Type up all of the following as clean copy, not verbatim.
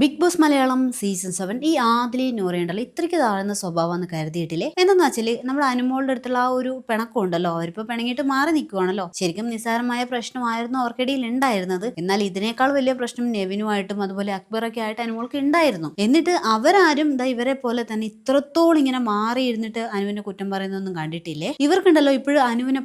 Big boss Malayalam season 7 ഈ ആദിലി നൂറയുണ്ടല്ലോ ഇത്രയ്ക്ക് താഴ്ന്ന സ്വഭാവം കരുതിയിട്ടില്ലേ. എന്താന്ന് വെച്ചാല് നമ്മുടെ അനുമോളുടെ അടുത്തുള്ള ആ ഒരു പിണക്കം ഉണ്ടല്ലോ, അവരിപ്പോ പിണങ്ങിയിട്ട് മാറി നിൽക്കുവാണല്ലോ. ശരിക്കും നിസ്സാരമായ പ്രശ്നമായിരുന്നു അവർക്കിടയിൽ ഉണ്ടായിരുന്നത്. എന്നാൽ ഇതിനേക്കാൾ വലിയ പ്രശ്നം നെവിനുമായിട്ടും അതുപോലെ അക്ബറൊക്കെ ആയിട്ട് അനുമോൾക്ക് ഉണ്ടായിരുന്നു. എന്നിട്ട് അവരാരും ഇവരെ പോലെ തന്നെ ഇത്രത്തോളം ഇങ്ങനെ മാറിയിരുന്നിട്ട് അനുവിനെ കുറ്റം പറയുന്നൊന്നും കണ്ടിട്ടില്ലേ. ഇവർക്കുണ്ടല്ലോ ഇപ്പോഴും അനുവിനെ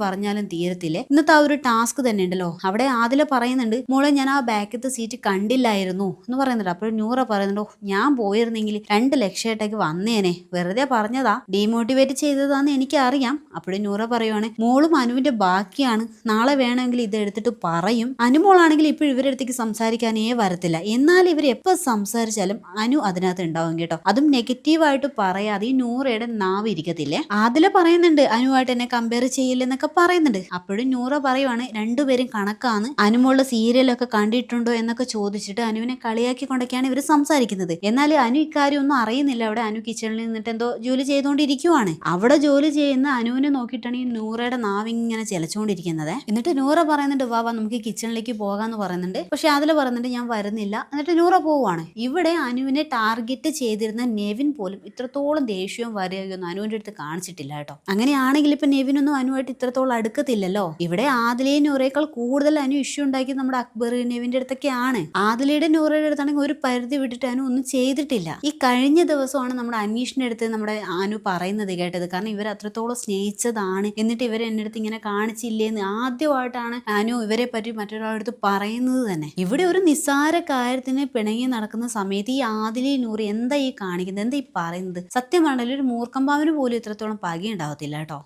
പറഞ്ഞാലും തീരത്തില്ലേ. ഇന്നത്തെ ആ ഒരു ടാസ്ക് തന്നെ ഉണ്ടല്ലോ, അവിടെ ആദില പറയുന്നുണ്ട്, മോളെ ഞാൻ ആ ബാക്കത്തെ സീറ്റ് കണ്ടില്ലായിരുന്നു എന്ന് പറയുന്നുണ്ട്. അപ്പോൾ നൂറ പറയുന്നുണ്ടോ, ഞാൻ പോയിരുന്നെങ്കിൽ 2 ലക്ഷമായിട്ടേക്ക് വന്നേനെ, വെറുതെ പറഞ്ഞതാ, ഡീമോട്ടിവേറ്റ് ചെയ്തതാന്ന് എനിക്ക് അറിയാം. അപ്പോഴും നൂറ പറയുവാണ്, മോളും അനുവിന്റെ ബാക്കിയാണ്, നാളെ വേണമെങ്കിൽ ഇത് എടുത്തിട്ട് പറയും. അനുമോളാണെങ്കിൽ ഇപ്പോൾ ഇവരുടെ അടുത്തേക്ക് സംസാരിക്കാനേ വരത്തില്ല. എന്നാൽ ഇവർ എപ്പോൾ സംസാരിച്ചാലും അനു അതിനകത്ത് ഉണ്ടാവും കേട്ടോ. അതും നെഗറ്റീവായിട്ട് പറയാതെ ഈ നൂറയുടെ നാവ് ഇരിക്കത്തില്ലേ. അതില് പറയുന്നുണ്ട് അനുവായിട്ട് എന്നെ കമ്പയർ ചെയ്യില്ലെന്നൊക്കെ പറയുന്നുണ്ട്. അപ്പോഴും നൂറ പറയുവാണ്, രണ്ടുപേരും കണക്കാണ്, അനുമോളുടെ സീരിയലൊക്കെ കണ്ടിട്ടുണ്ടോ എന്നൊക്കെ ചോദിച്ചിട്ട് അനുവിനെ കളിയാക്കിക്കൊണ്ടൊക്കെയാണ് ഇവർ സംസാരിക്കുന്നത്. എന്നാൽ അനു ഇക്കാര്യം ഒന്നും അറിയുന്നില്ല. അവിടെ അനു കിച്ചണിൽ നിന്നിട്ട് എന്തോ ജോലി ചെയ്തുകൊണ്ടിരിക്കുവാണ്. അവിടെ ജോലി ചെയ്യുന്ന അനുവിനെ നോക്കിയിട്ടാണ് ഈ നൂറയുടെ നാവിങ്ങനെ ചെലച്ചുകൊണ്ടിരിക്കുന്നത്. എന്നിട്ട് നൂറ പറയുന്നുണ്ട്, വാ നമുക്ക് കിച്ചണിലേക്ക് പോകാന്ന് പറയുന്നുണ്ട്. പക്ഷെ അതിൽ പറയുന്നുണ്ട്, ഞാൻ വരുന്നില്ല. എന്നിട്ട് നൂറ പോവാണ്. ഇവിടെ അനുവിനെ ടാർഗറ്റ് ചെയ്തിരുന്ന നെവിൻ പോലും ഇത്രത്തോളം ദേഷ്യവും വരികയൊന്നും അനുവിന്റെ അടുത്ത് കാണിച്ചിട്ടില്ല കേട്ടോ. അങ്ങനെയാണെങ്കിൽ ഇപ്പൊ നെവിനൊന്നും അനുവായിട്ട് ഇത്രത്തോളം അടുക്കത്തില്ലല്ലോ. ഇവിടെ ആദിലയും നൂറയേക്കാൾ കൂടുതൽ അനു ഇഷ്യൂ ഉണ്ടാക്കി നമ്മുടെ അക്ബർ നെവിന്റെ അടുത്തൊക്കെയാണ്. ആദിലയുടെ നൂറയുടെ അടുത്താണെങ്കിൽ ഒരു പരിധി വിട്ടിട്ട് അനു ഒന്നും ചെയ്തിട്ടില്ല. ഈ കഴിഞ്ഞ ദിവസമാണ് നമ്മുടെ അനീഷിന്റെ അടുത്ത് നമ്മുടെ അനു പറയുന്നത് കേട്ടത്. കാരണം ഇവർ അത്രത്തോളം സ്നേഹിച്ചതാണ്, എന്നിട്ട് ഇവരെ എന്റെ അടുത്ത് ഇങ്ങനെ കാണിച്ചില്ലേന്ന് ആദ്യമായിട്ടാണ് അനു ഇവരെ പറ്റി മറ്റൊരാളുടെ അടുത്ത് പറയുന്നത് തന്നെ. ഇവിടെ ഒരു നിസ്സാര കാര്യത്തിന് പിണങ്ങി നടക്കുന്ന സമയത്ത് ഈ ആദിലി നൂറ് എന്താ ഈ കാണിക്കുന്നത്, എന്താ ഈ പറയുന്നത്? സത്യമാണല്ലോ, ഒരു മൂർഖമ്പാവിന് പോലും ഇത്രത്തോളം പകയുണ്ടാവത്തില്ല കേട്ടോ.